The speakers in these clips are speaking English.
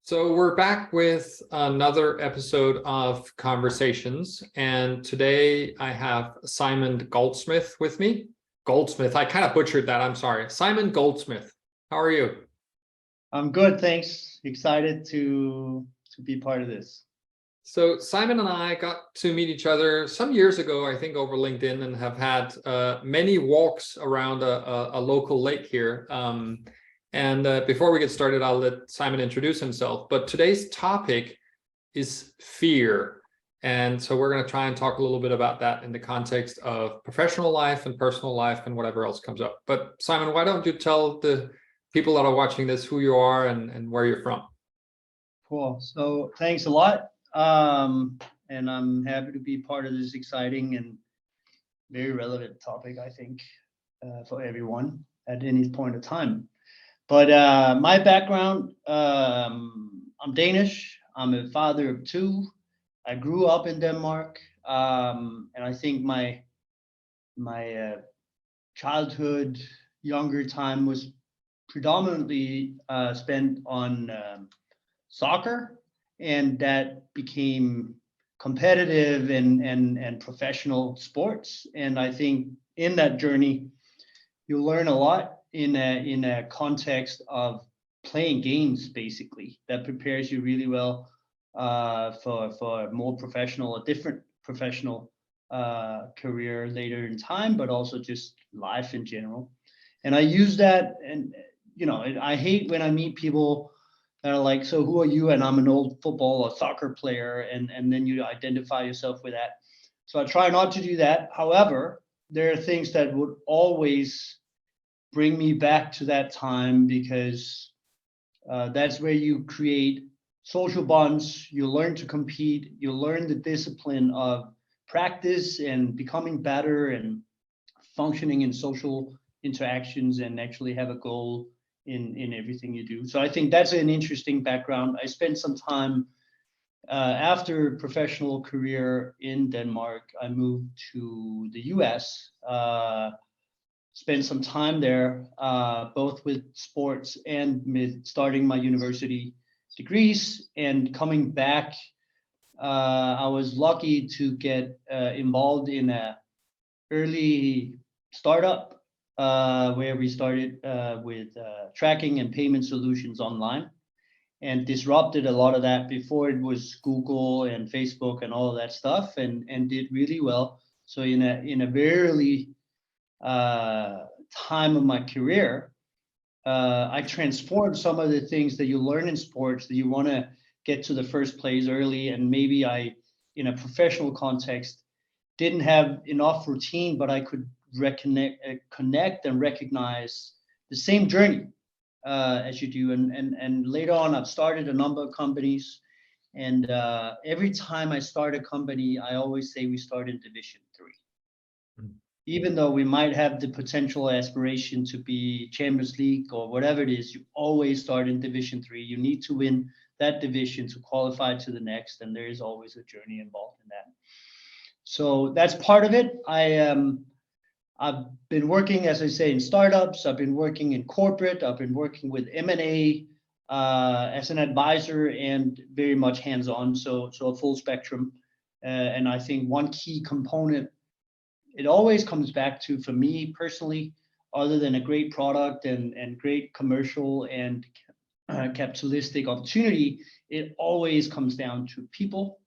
So we're back with another episode of Conversations, and today I have Simon Goldschmidt with me. Goldsmith, I kind of butchered that, I'm sorry. Simon Goldschmidt, how are you? I'm good, thanks. Excited to be part of this. So Simon and I got to meet each other some years ago, I think over LinkedIn, and have had many walks around a local lake here. Before we get started, I'll let Simon introduce himself. But today's topic is fear. And so we're going to try and talk a little bit about that in the context of professional life and personal life and whatever else comes up. But Simon, why don't you tell the people that are watching this who you are and where you're from? Cool. So thanks a lot. And I'm happy to be part of this exciting and very relevant topic, I think, for everyone at any point of time. But my background, I'm Danish. I'm a father of two. I grew up in Denmark, and I think my childhood, younger time was predominantly spent on soccer, and that became competitive and professional sports. And I think in that journey, you learn a lot in a context of playing games, basically, that prepares you really well for more professional, a different professional career later in time, but also just life in general. And I use that, and I hate when I meet people that are like, so who are you? And I'm an old football or soccer player, and then you identify yourself with that. So I try not to do that. However, there are things that would always bring me back to that time, because that's where you create social bonds, you learn to compete, you learn the discipline of practice and becoming better and functioning in social interactions and actually have a goal in everything you do. So I think that's an interesting background. I spent some time after professional career in Denmark. I moved to the US, spent some time there, both with sports and with starting my university degrees. And coming back, I was lucky to get involved in a early startup where we started with tracking and payment solutions online, and disrupted a lot of that before it was Google and Facebook and all of that stuff, and did really well. So in a very early time of my career, I transformed some of the things that you learn in sports, that you want to get to the first place early, and maybe I, in a professional context, didn't have enough routine, but I could connect and recognize the same journey as you do. And later on, I've started a number of companies, and every time I start a company, I always say we start in Division 3. Even though we might have the potential aspiration to be Champions League or whatever it is, you always start in Division 3. You need to win that division to qualify to the next, and there is always a journey involved in that. So that's part of it. I've been working, as I say, in startups. I've been working in corporate. I've been working with M&A as an advisor, and very much hands-on, so a full spectrum. And I think one key component it always comes back to, for me personally, other than a great product and great commercial and capitalistic opportunity, it always comes down to people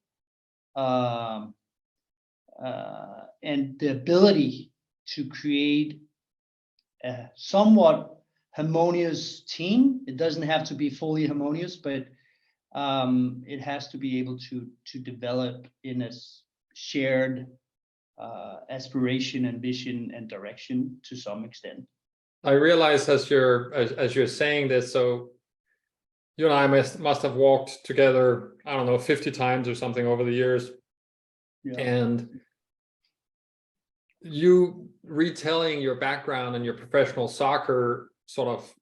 and the ability to create a somewhat harmonious team. It doesn't have to be fully harmonious, but it has to be able to develop in a shared aspiration and vision and direction to some extent. I realize as you're saying this, so you and I must have walked together, I don't know, 50 times or something over the years. Yeah. And you retelling your background and your professional soccer, sort of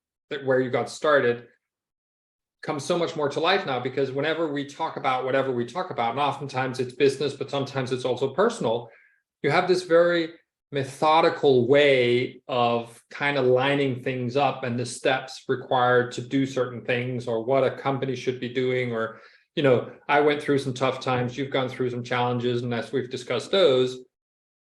where you got started, comes so much more to life now, because whenever we talk about whatever we talk about, and oftentimes it's business, but sometimes it's also personal, you have this very methodical way of kind of lining things up and the steps required to do certain things, or what a company should be doing. Or, you know, I went through some tough times, you've gone through some challenges, and as we've discussed those,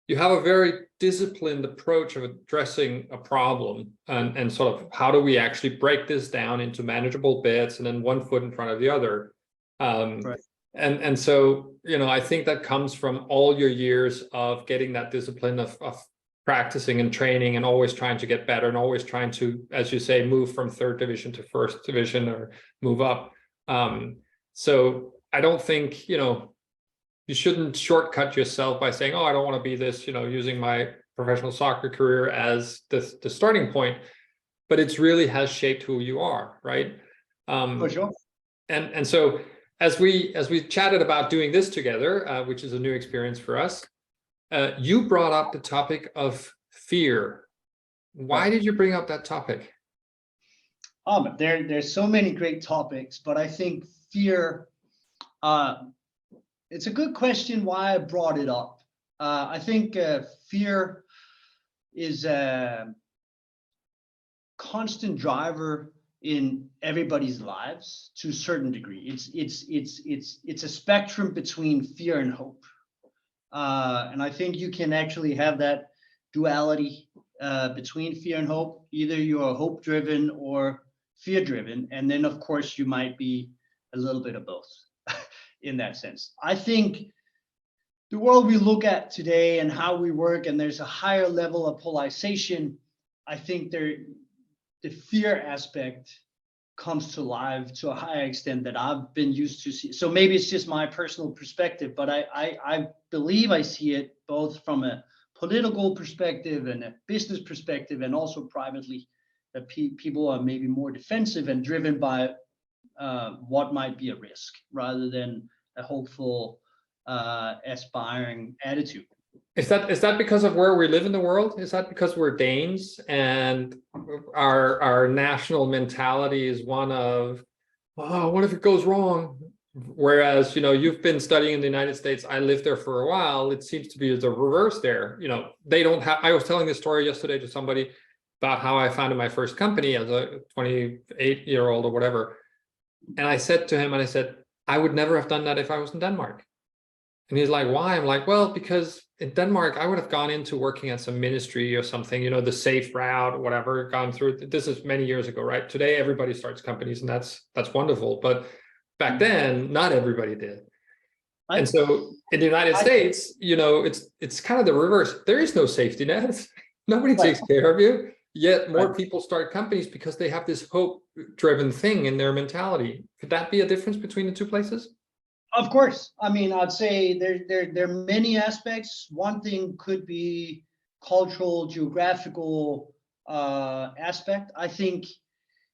you have a very disciplined approach of addressing a problem, and sort of how do we actually break this down into manageable bits, and then one foot in front of the other. Right. And so, you know, I think that comes from all your years of getting that discipline of practicing and training, and always trying to get better, and always trying to, as you say, move from third division to first division, or move up. So I don't think, you know, you shouldn't shortcut yourself by saying, oh, I don't want to be this, you know, using my professional soccer career as the starting point, but it's really has shaped who you are, right? For sure. And so as we chatted about doing this together, which is a new experience for us, you brought up the topic of fear. Why did you bring up that topic? There's so many great topics, but I think fear, it's a good question why I brought it up. I think fear is a constant driver in everybody's lives to a certain degree. It's a spectrum between fear and hope. And I think you can actually have that duality between fear and hope. Either you are hope driven or fear driven. And then of course you might be a little bit of both. In that sense, I think the world we look at today and how we work, and there's a higher level of polarization. I think the fear aspect comes to life to a higher extent that I've been used to see. So maybe it's just my personal perspective, but I believe I see it both from a political perspective and a business perspective, and also privately, that people are maybe more defensive and driven by what might be a risk rather than a hopeful, aspiring attitude. Is that because of where we live in the world? Is that because we're Danes and our national mentality is one of, oh, what if it goes wrong? Whereas, you know, you've been studying in the United States, I lived there for a while. It seems to be the reverse there. You know, they don't have, I was telling this story yesterday to somebody about how I founded my first company as a 28-year-old or whatever. And I said to him, I would never have done that if I was in Denmark. And he's like, why? I'm like, well, because in Denmark, I would have gone into working at some ministry or something, you know, the safe route, whatever, gone through. This is many years ago, right? Today, everybody starts companies, and that's wonderful. But back then, not everybody did. And so in the United States, you know, it's kind of the reverse. There is no safety net. Nobody takes care of you. Yet more people start companies because they have this hope-driven thing in their mentality. Could that be a difference between the two places? Of course. I mean, I'd say there are many aspects. One thing could be cultural, geographical aspect. I think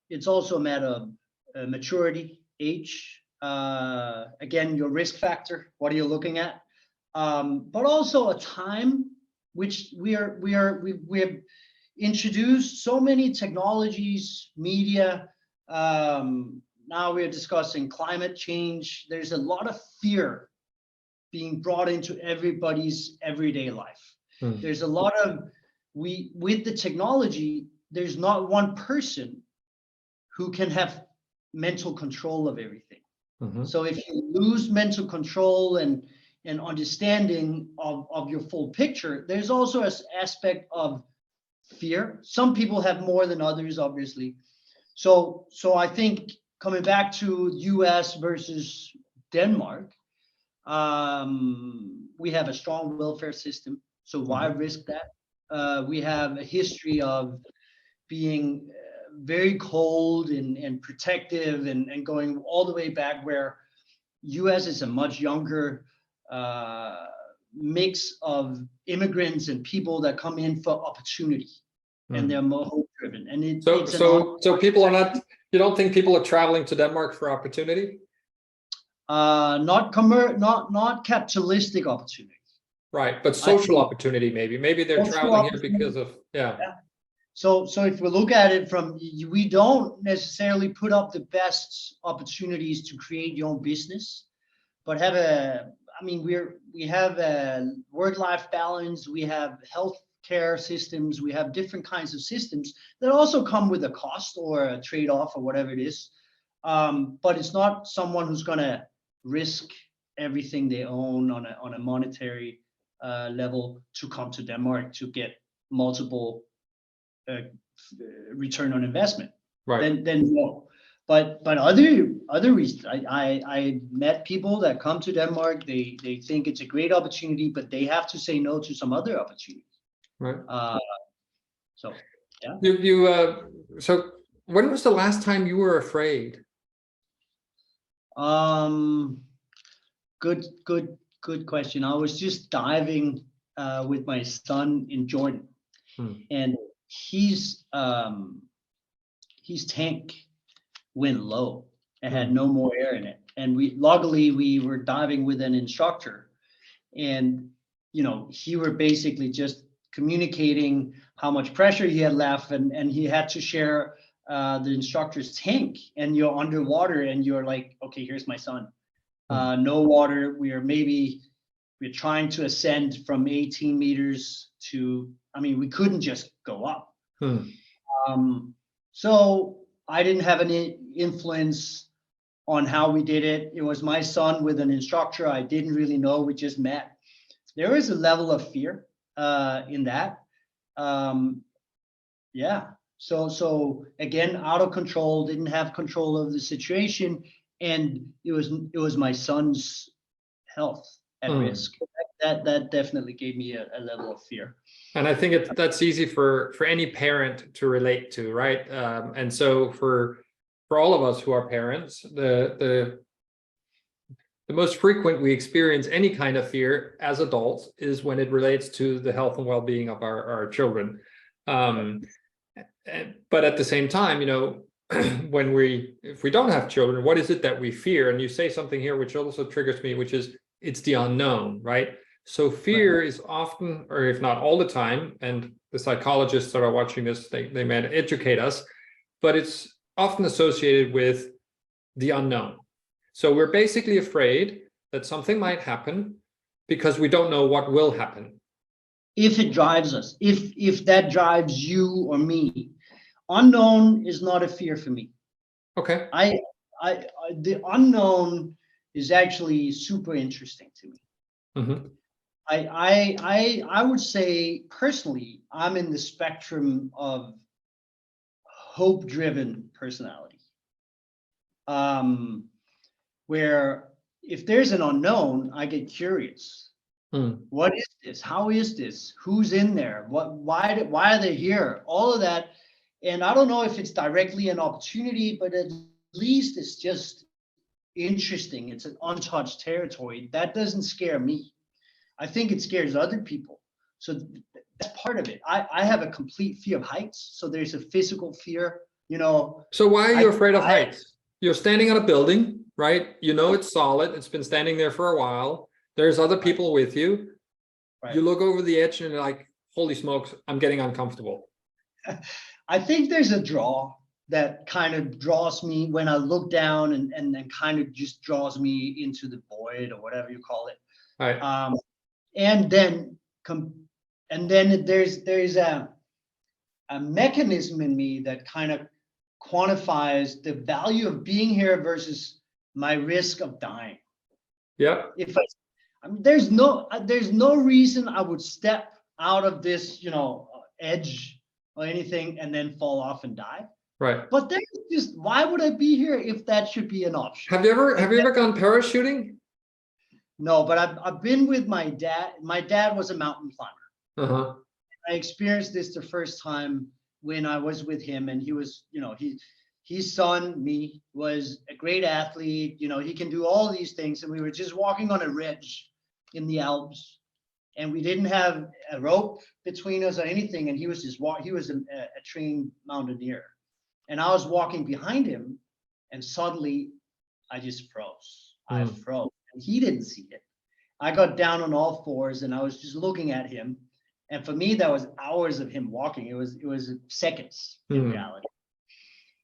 it's also a matter of maturity, age. Again, your risk factor. What are you looking at? But also a time which we have introduced so many technologies, media. Now we're discussing climate change. There's a lot of fear being brought into everybody's everyday life. There's a lot of, with the technology, there's not one person who can have mental control of everything. So if you lose mental control and understanding of your full picture, there's also an aspect of fear. Some people have more than others, obviously. So I think coming back to US versus Denmark, we have a strong welfare system. So why risk that? We have a history of being very cold and protective and going all the way back, where US is a much younger mix of immigrants and people that come in for opportunity, and they're more hope driven. And so people are not, you don't think people are traveling to Denmark for opportunity? Not capitalistic opportunity. Right, but social opportunity, maybe they're traveling here because of, yeah. So if we look at it from, we don't necessarily put up the best opportunities to create your own business, but we have a work-life balance, we have health care systems. We have different kinds of systems that also come with a cost or a trade-off or whatever it is. But it's not someone who's going to risk everything they own on a monetary level to come to Denmark to get multiple return on investment. Right. Then no. But other reasons, I met people that come to Denmark. They think it's a great opportunity, but they have to say no to some other opportunities. Right. So yeah. So when was the last time you were afraid? Good question. I was just diving with my son in Jordan, and his tank went low and had no more air in it. And luckily we were diving with an instructor, and he were basically just communicating how much pressure he had left, and he had to share the instructor's tank, and you're underwater and you're like, okay, here's my son. No water. We're trying to ascend from 18 meters to, we couldn't just go up. So I didn't have any influence on how we did it. It was my son with an instructor I didn't really know. We just met. There is a level of fear in that. Yeah. So again, out of control, didn't have control of the situation, and it was my son's health at risk. That definitely gave me a level of fear. And I think that's easy for any parent to relate to, right? And so for all of us who are parents, the most frequent we experience any kind of fear as adults is when it relates to the health and well-being of our children. But at the same time, if we don't have children, what is it that we fear? And you say something here which also triggers me, which is it's the unknown, right? So fear is often, or if not all the time, and the psychologists that are watching this, they may educate us, but it's often associated with the unknown. So we're basically afraid that something might happen because we don't know what will happen. If it drives us, if that drives you or me, unknown is not a fear for me. Okay. The unknown is actually super interesting to me. I would say personally, I'm in the spectrum of hope-driven personality, where if there's an unknown, I get curious. What is this? How is this? Who's in there? Why are they here? All of that. And I don't know if it's directly an opportunity, but at least it's just interesting. It's an untouched territory. That doesn't scare me. I think it scares other people. So that's part of it. I have a complete fear of heights. So there's a physical fear, So why are you afraid of heights? You're standing on a building, right? It's solid. It's been standing there for a while. There's other people with you. Right. You look over the edge and you're like, holy smokes, I'm getting uncomfortable. I think there's a draw that kind of draws me when I look down and kind of just draws me into the void or whatever you call it. Right. And then there's a mechanism in me that kind of quantifies the value of being here versus my risk of dying. Yeah. There's no reason I would step out of this, edge or anything and then fall off and die. Right. But there's just, why would I be here if that should be an option? Have you ever gone parachuting? No, but I've been with my dad. My dad was a mountain climber. I experienced this the first time when I was with him, and he was, his son, me, was a great athlete. He can do all these things, and we were just walking on a ridge in the Alps, and we didn't have a rope between us or anything. And he was he was a trained mountaineer, and I was walking behind him, and suddenly I just froze. I froze. And he didn't see it. I got down on all fours and I was just looking at him. And for me, that was hours of him walking. It was seconds in reality.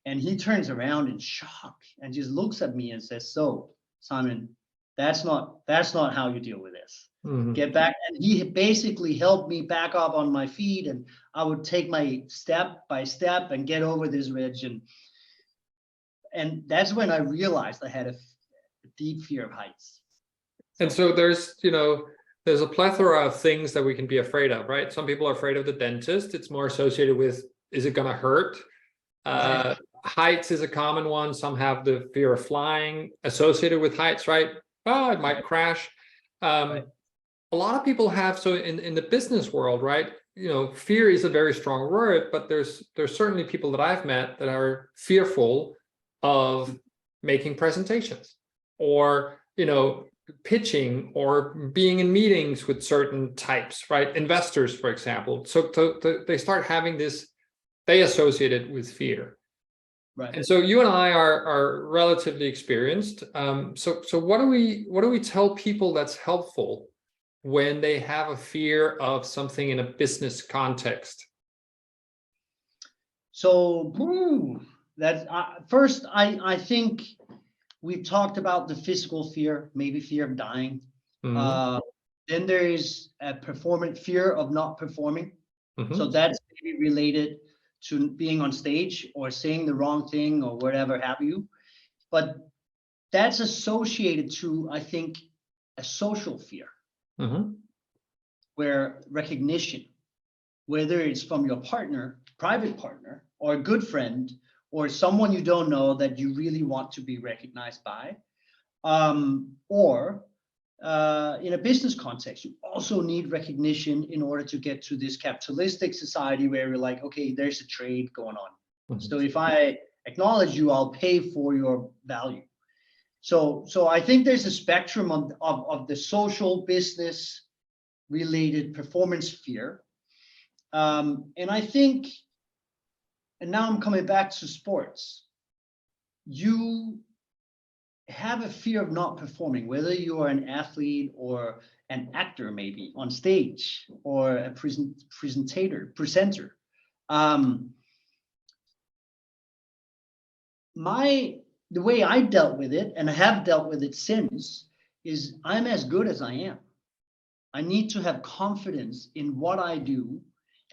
And he turns around in shock and just looks at me and says, "So, Simon, that's not how you deal with this." get back. And he basically helped me back up on my feet, and I would take my step by step and get over this ridge. And that's when I realized I had a deep fear of heights. And so there's, there's a plethora of things that we can be afraid of, right? Some people are afraid of the dentist. It's more associated with, is it going to hurt? Right. Heights is a common one. Some have the fear of flying associated with heights, right? Oh, it might crash. Right. A lot of people have, so in the business world, right? Fear is a very strong word, but there's certainly people that I've met that are fearful of making presentations, or, pitching, or being in meetings with certain types, right? Investors, for example. So they start having this, they associate it with fear. Right. And so you and I are relatively experienced. So what do we tell people that's helpful when they have a fear of something in a business context? So that first, I think we've talked about the physical fear, maybe fear of dying. Then there is a fear of not performing. So that's maybe related to being on stage or saying the wrong thing or whatever have you. But that's associated to, I think, a social fear, where recognition, whether it's from your partner, private partner, or a good friend, or someone you don't know that you really want to be recognized by, or in a business context, you also need recognition in order to get to this capitalistic society where we're like, okay, there's a trade going on. So if I acknowledge you, I'll pay for your value. So I think there's a spectrum of the social business related performance fear. And I think, and now I'm coming back to sports, you have a fear of not performing, whether you are an athlete or an actor, maybe on stage, or a presenter. The way I dealt with it, and I have dealt with it since, is I'm as good as I am. I need to have confidence in what I do,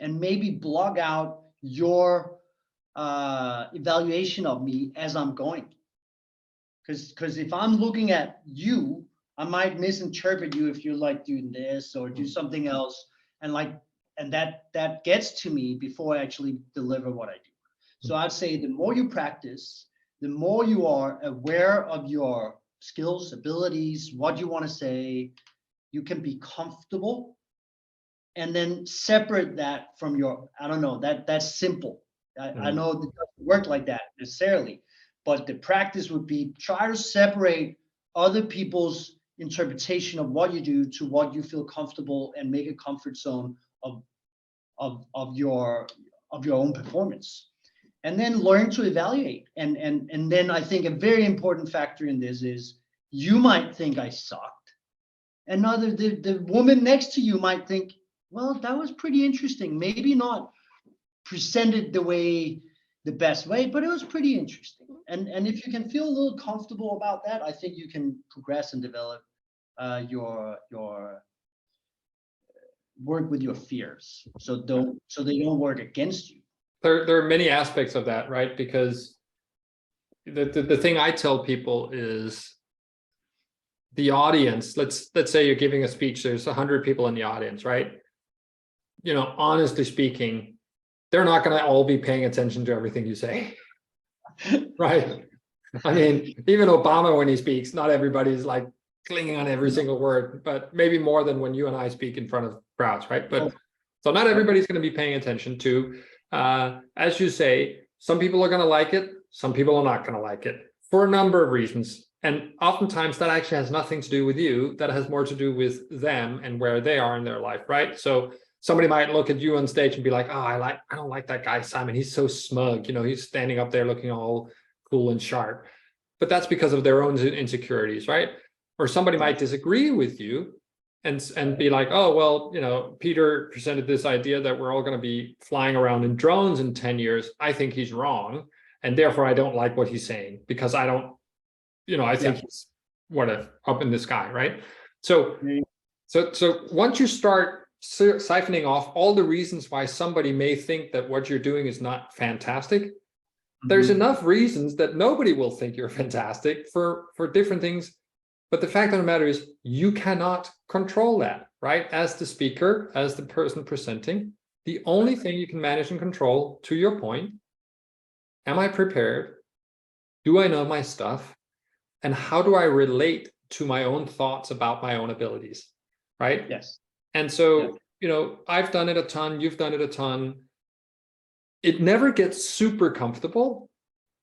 and maybe blog out your evaluation of me as I'm going. Because if I'm looking at you, I might misinterpret you if you're like doing this or do something else, and that gets to me before I actually deliver what I do. So I'd say the more you practice, the more you are aware of your skills, abilities, what you want to say, you can be comfortable, and then separate that from your, I don't know, that's simple. I know it doesn't work like that necessarily, but the practice would be try to separate other people's interpretation of what you do to what you feel comfortable, and make a comfort zone of your own performance, and then learn to evaluate. And then I think a very important factor in this is, you might think I sucked, and the woman next to you might think, well, that was pretty interesting. Maybe not presented the best way, but it was pretty interesting. And if you can feel a little comfortable about that, I think you can progress and develop your work with your fears. So they don't work against you. There are many aspects of that, right? Because the thing I tell people is, the audience, let's say you're giving a speech, there's 100 people in the audience, right? Honestly speaking, they're not going to all be paying attention to everything you say, right? I mean, even Obama, when he speaks, not everybody's like clinging on every single word, but maybe more than when you and I speak in front of crowds, right? But so not everybody's going to be paying attention to, as you say, some people are going to like it, some people are not going to like it for a number of reasons. And oftentimes that actually has nothing to do with you. That has more to do with them and where they are in their life, right? So somebody might look at you on stage and be like, oh, I don't like that guy, Simon. He's so smug. He's standing up there looking all cool and sharp. But that's because of their own insecurities, right? Or somebody might disagree with you and be like, oh, well, Peter presented this idea that we're all going to be flying around in drones in 10 years. I think he's wrong. And therefore, I don't like what he's saying, because I think he's whatever, up in the sky, right? So So once you start siphoning off all the reasons why somebody may think that what you're doing is not fantastic, there's enough reasons that nobody will think you're fantastic for different things. But the fact of the matter is, you cannot control that, right? As the speaker, as the person presenting, the only thing you can manage and control, to your point, am I prepared? Do I know my stuff? And how do I relate to my own thoughts about my own abilities, right? Yes. And so, I've done it a ton, you've done it a ton. It never gets super comfortable,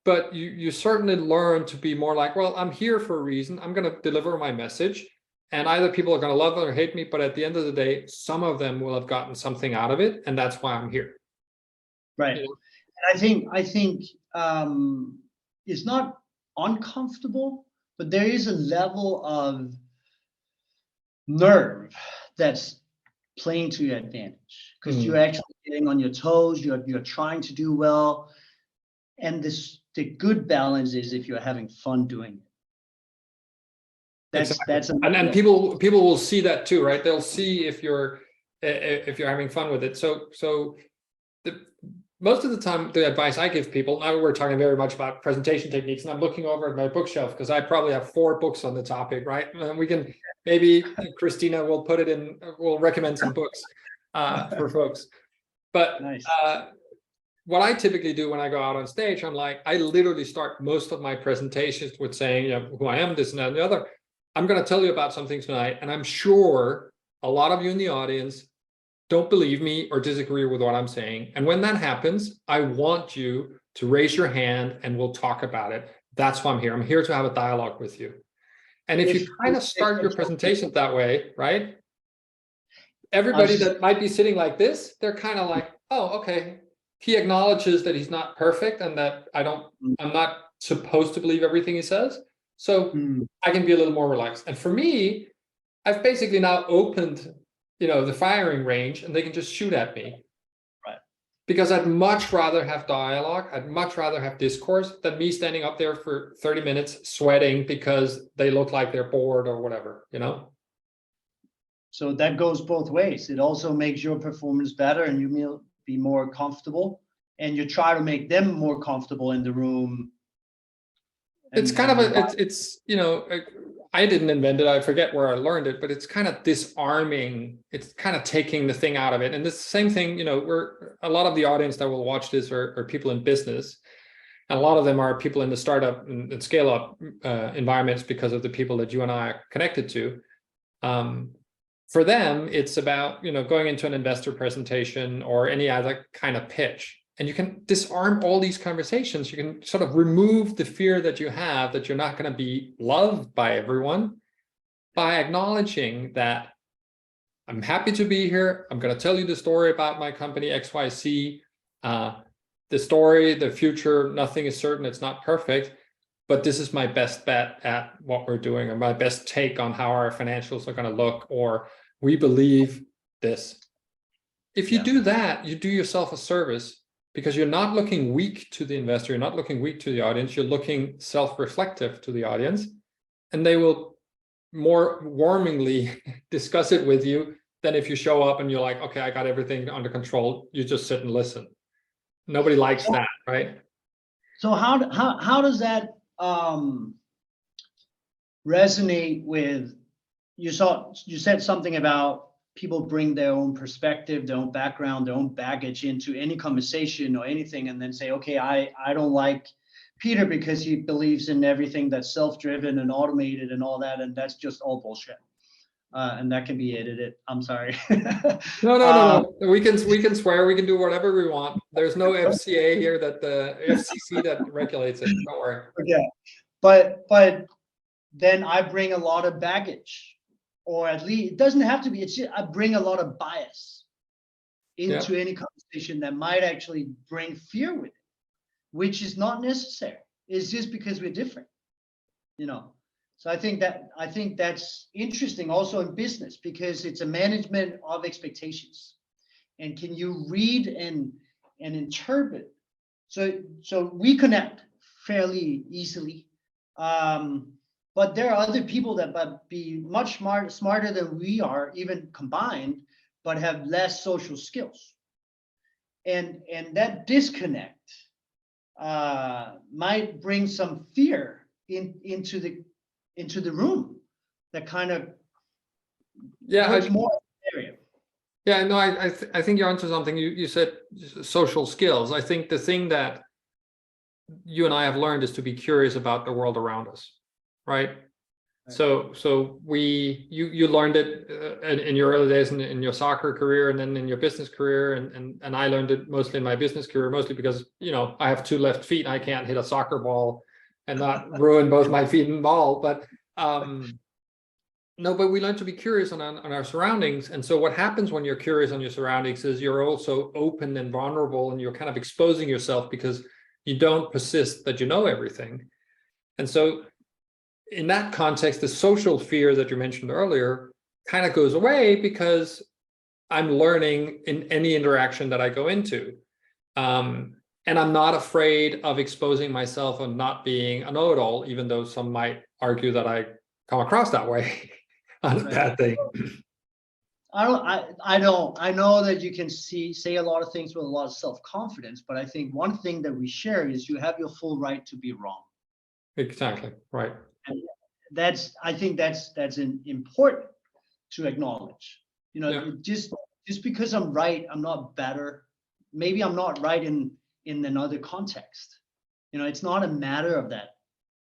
but you certainly learn to be more like, well, I'm here for a reason. I'm going to deliver my message, and either people are going to love it or hate me, but at the end of the day, some of them will have gotten something out of it, and that's why I'm here. Right. And I think it's not uncomfortable, but there is a level of nerve that's playing to your advantage, because you're actually getting on your toes, you're trying to do well. And the good balance is if you're having fun doing it. That's and people will see that too, right? They'll see if you're having fun with it. So most of the time, the advice I give people, now we're talking very much about presentation techniques, and I'm looking over at my bookshelf because I probably have 4 books on the topic, right? And we can, maybe Christina will put it in, we'll recommend some books for folks. But nice. What I typically do when I go out on stage, I literally start most of my presentations with saying, who I am, this and that and the other. I'm going to tell you about something tonight, and I'm sure a lot of you in the audience don't believe me or disagree with what I'm saying. And when that happens, I want you to raise your hand and we'll talk about it. That's why I'm here. I'm here to have a dialogue with you. And if you kind of start your presentation that way, right? Everybody that might be sitting like this, they're kind of like, oh, okay. He acknowledges that he's not perfect and that I'm not supposed to believe everything he says. So I can be a little more relaxed. And for me, I've basically now opened the firing range, and they can just shoot at me. Right. Because I'd much rather have dialogue. I'd much rather have discourse than me standing up there for 30 minutes sweating because they look like they're bored or whatever, So that goes both ways. It also makes your performance better, and you will be more comfortable, and you try to make them more comfortable in the room. It's kind of I didn't invent it. I forget where I learned it, but it's kind of disarming. It's kind of taking the thing out of it. And it's the same thing, we're a lot of the audience that will watch this are people in business. And a lot of them are people in the startup and scale up environments because of the people that you and I are connected to. For them, it's about, going into an investor presentation or any other kind of pitch. And you can disarm all these conversations. You can sort of remove the fear that you have that you're not going to be loved by everyone by acknowledging that I'm happy to be here. I'm going to tell you the story about my company XYZ. The story, the future, nothing is certain. It's not perfect. But this is my best bet at what we're doing, or my best take on how our financials are going to look, or we believe this. If you do that, you do yourself a service. Because you're not looking weak to the investor, you're not looking weak to the audience, you're looking self-reflective to the audience, and they will more warmingly discuss it with you than if you show up and you're like, okay, I got everything under control. You just sit and listen. Nobody likes that, right? So how does that resonate with, you said something about people bring their own perspective, their own background, their own baggage into any conversation or anything, and then say, okay, I don't like Peter because he believes in everything that's self-driven and automated and all that, and that's just all bullshit. And that can be edited. I'm sorry. No. We can swear. We can do whatever we want. There's no FCA here, that the FCC that regulates it. Don't worry. Okay, but then I bring a lot of baggage. Or at least, it doesn't have to be, it's just, I bring a lot of bias into any conversation that might actually bring fear with it, which is not necessary. It's just because we're different, So I think that's interesting also in business, because it's a management of expectations. And can you read and interpret? So we connect fairly easily. But there are other people that might be much smarter than we are, even combined, but have less social skills. And that disconnect might bring some fear into the room that kind of hurts more area. Yeah, no, I think you're onto something. You said social skills. I think the thing that you and I have learned is to be curious about the world around us, right? So you learned it in your early days in your soccer career, and then in your business career, and I learned it mostly in my business career, mostly because, you know, I have 2 left feet and I can't hit a soccer ball and not ruin both my feet and ball. But no, but we learn to be curious on our surroundings. And so what happens when you're curious on your surroundings is you're also open and vulnerable, and you're kind of exposing yourself because you don't persist that you know everything. And so in that context, the social fear that you mentioned earlier kind of goes away because I'm learning in any interaction that I go into. And I'm not afraid of exposing myself and not being a know-it-all, even though some might argue that I come across that way. Not a bad thing. I know that you can say a lot of things with a lot of self-confidence, but I think one thing that we share is you have your full right to be wrong. Exactly, right. And I think that's important to acknowledge. You know, just because I'm right, I'm not better. Maybe I'm not right in another context. You know, it's not a matter of that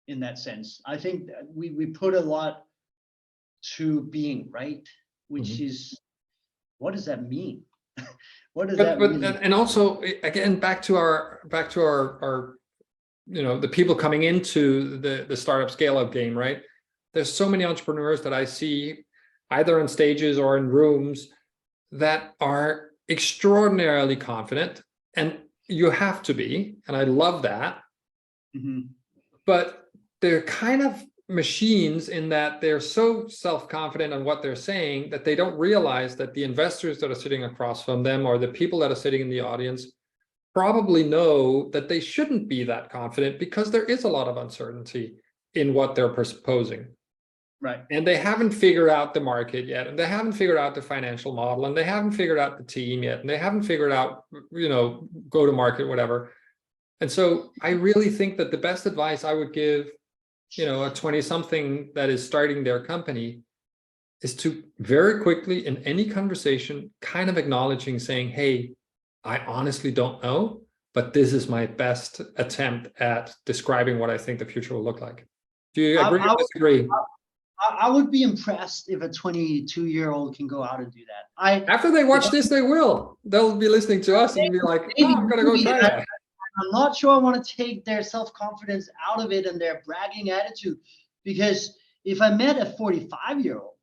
in that sense. I think that we put a lot to being right, which is, what does that mean? What does that really mean? And also, again, back to our you know, the people coming into the startup scale up game, right? There's so many entrepreneurs that I see either on stages or in rooms that are extraordinarily confident, and you have to be, and I love that. But they're kind of machines in that they're so self-confident on what they're saying that they don't realize that the investors that are sitting across from them, or the people that are sitting in the audience, probably know that they shouldn't be that confident because there is a lot of uncertainty in what they're proposing. Right. And they haven't figured out the market yet, and they haven't figured out the financial model, and they haven't figured out the team yet, and they haven't figured out, you know, go to market, whatever. And so I really think that the best advice I would give, you know, a 20-something that is starting their company is to very quickly in any conversation kind of acknowledging, saying, hey, I honestly don't know, but this is my best attempt at describing what I think the future will look like. Do you agree or disagree? I would be impressed if a 22-year-old can go out and do that. After they watch this, they'll be listening to us and be like, oh, I'm gonna go try that. I'm not sure I want to take their self-confidence out of it and their bragging attitude, because if I met a 45-year-old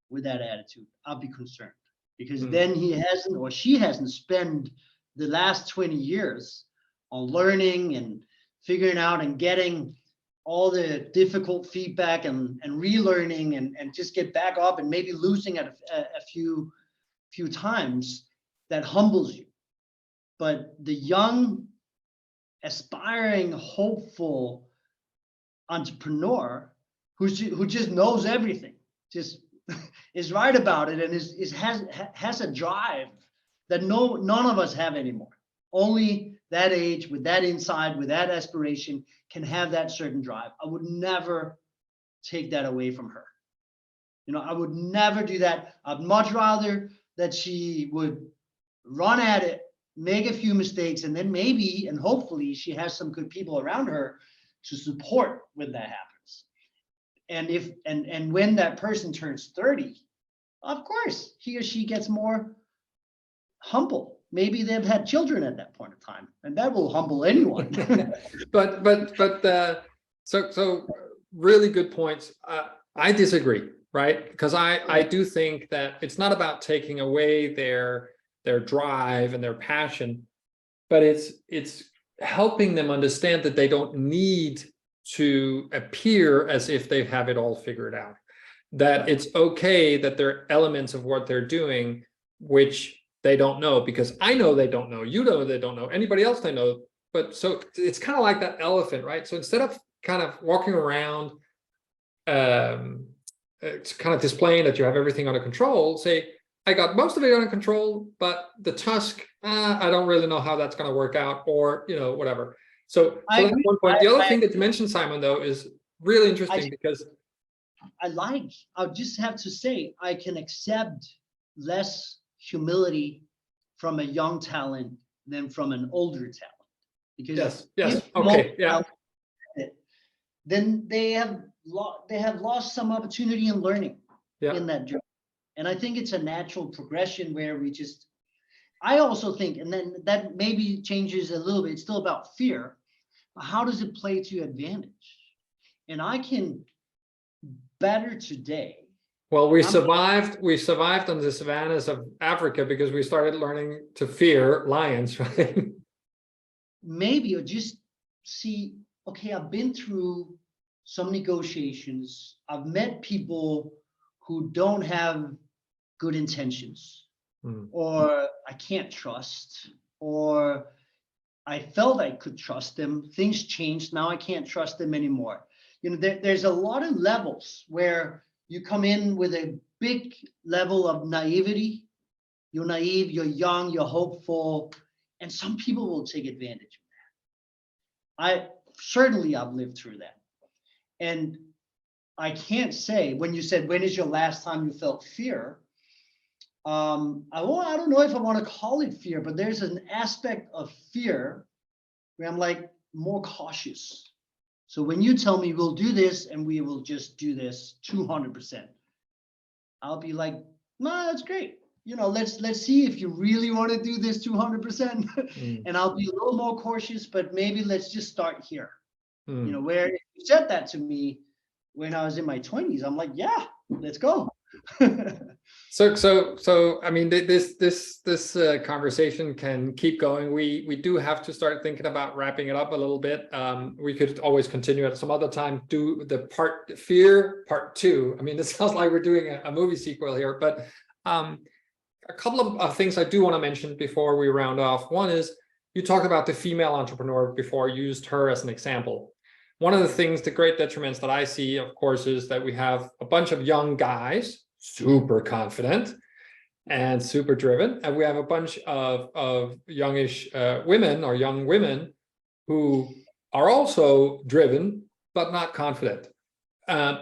with that attitude, I'll be concerned, because then he hasn't or she hasn't spent the last 20 years on learning and figuring out and getting all the difficult feedback and relearning and just get back up and maybe losing at a few times. That humbles you. But the young, aspiring, hopeful entrepreneur who just knows everything, just is right about it, and has a drive that none of us have anymore. Only that age, with that insight, with that aspiration, can have that certain drive. I would never take that away from her. You know, I would never do that. I'd much rather that she would run at it, make a few mistakes, and then maybe and hopefully she has some good people around her to support when that happens. And if and when that person turns 30, of course he or she gets more humble. Maybe they've had children at that point in time, and that will humble anyone. So really good points. I disagree, right? Because I do think that it's not about taking away their drive and their passion, but it's helping them understand that they don't need to appear as if they have it all figured out. That it's okay that there are elements of what they're doing which they don't know, because I know they don't know, you know they don't know, anybody else they know. But so it's kind of like that elephant, right? So instead of kind of walking around it's kind of displaying that you have everything under control, say, I got most of it under control, but the tusk, I don't really know how that's going to work out, or, you know, whatever. So that's one point. The other thing that you mentioned, Simon, though, is really interesting because I'll just have to say, I can accept less humility from a young talent than from an older talent. Because yes, okay, yeah. Then they have lost some opportunity in learning in that journey. And I think it's a natural progression where we just, I also think, and then that maybe changes a little bit, it's still about fear, but how does it play to your advantage? And I can better today. Well, we survived on the savannas of Africa because we started learning to fear lions, right? Maybe, or just see, okay, I've been through some negotiations. I've met people who don't have good intentions, or I can't trust, or I felt I could trust them. Things changed. Now I can't trust them anymore. You know, there's a lot of levels where you come in with a big level of naivety. You're naive, you're young, you're hopeful, and some people will take advantage of that. I've lived through that. And I can't say, when you said, when is your last time you felt fear? I don't know if I want to call it fear, but there's an aspect of fear where I'm like more cautious. So when you tell me we'll do this and we will just do this 200%, I'll be like, nah, that's great. You know, let's see if you really want to do this 200%. And I'll be a little more cautious, but maybe let's just start here. You know, where if you said that to me when I was in my 20s, I'm like, yeah, let's go. So I mean, this conversation can keep going. We do have to start thinking about wrapping it up a little bit. We could always continue at some other time, do the fear part 2. I mean, this sounds like we're doing a movie sequel here, but a couple of things I do want to mention before we round off. One is, you talk about the female entrepreneur before, used her as an example. One of the things, the great detriments that I see, of course, is that we have a bunch of young guys, super confident and super driven, and we have a bunch of youngish women or young women who are also driven but not confident,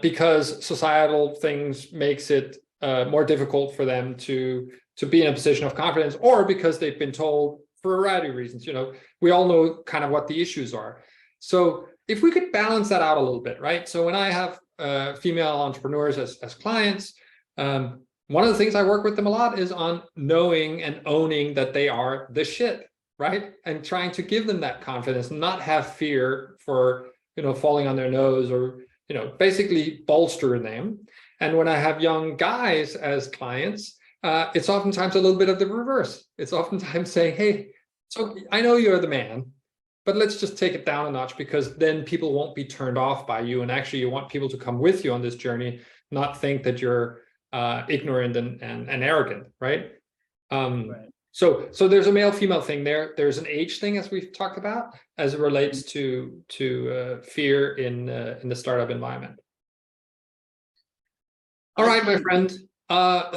because societal things makes it more difficult for them to be in a position of confidence, or because they've been told, for a variety of reasons. You know, we all know kind of what the issues are. So if we could balance that out a little bit, right? So when I have female entrepreneurs as clients, one of the things I work with them a lot is on knowing and owning that they are the shit, right? And trying to give them that confidence, not have fear for, you know, falling on their nose, or, you know, basically bolster them. And when I have young guys as clients, it's oftentimes a little bit of the reverse. It's oftentimes saying, hey, so I know you're the man, but let's just take it down a notch, because then people won't be turned off by you. And actually, you want people to come with you on this journey, not think that you're ignorant and arrogant, right? Right. So there's a male-female thing there. There's an age thing, as we've talked about, as it relates to fear in the startup environment. All right, my friend.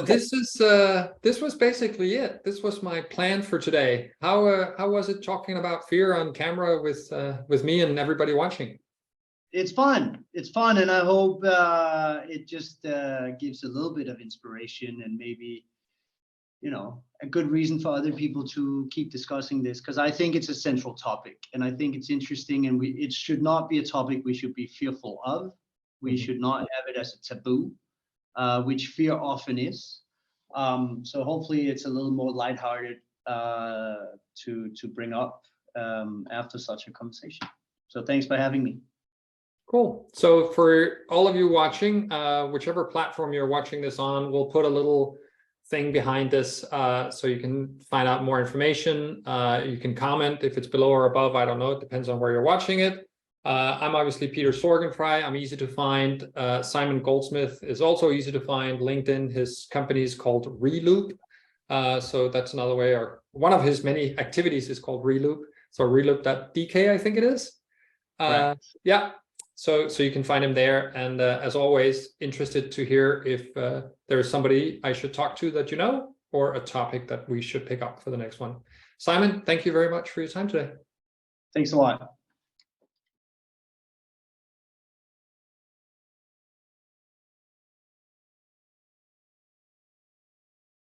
This was basically it. This was my plan for today. How was it talking about fear on camera with me and everybody watching? It's fun. It's fun, and I hope it just gives a little bit of inspiration, and maybe, you know, a good reason for other people to keep discussing this, because I think it's a central topic, and I think it's interesting, and it should not be a topic we should be fearful of. We should not have it as a taboo, which fear often is. So hopefully it's a little more lighthearted to bring up after such a conversation. So thanks for having me. Cool. So for all of you watching, whichever platform you're watching this on, we'll put a little thing behind this so you can find out more information. You can comment if it's below or above. I don't know. It depends on where you're watching it. I'm obviously Peter Sorgenfrei. I'm easy to find. Simon Goldschmidt is also easy to find. LinkedIn, his company is called Reloop. So that's another way, or one of his many activities is called Reloop. So reloop.dk, I think it is. Right. Yeah. So you can find him there. And as always, interested to hear if there's somebody I should talk to that you know, or a topic that we should pick up for the next one. Simon, thank you very much for your time today. Thanks a lot.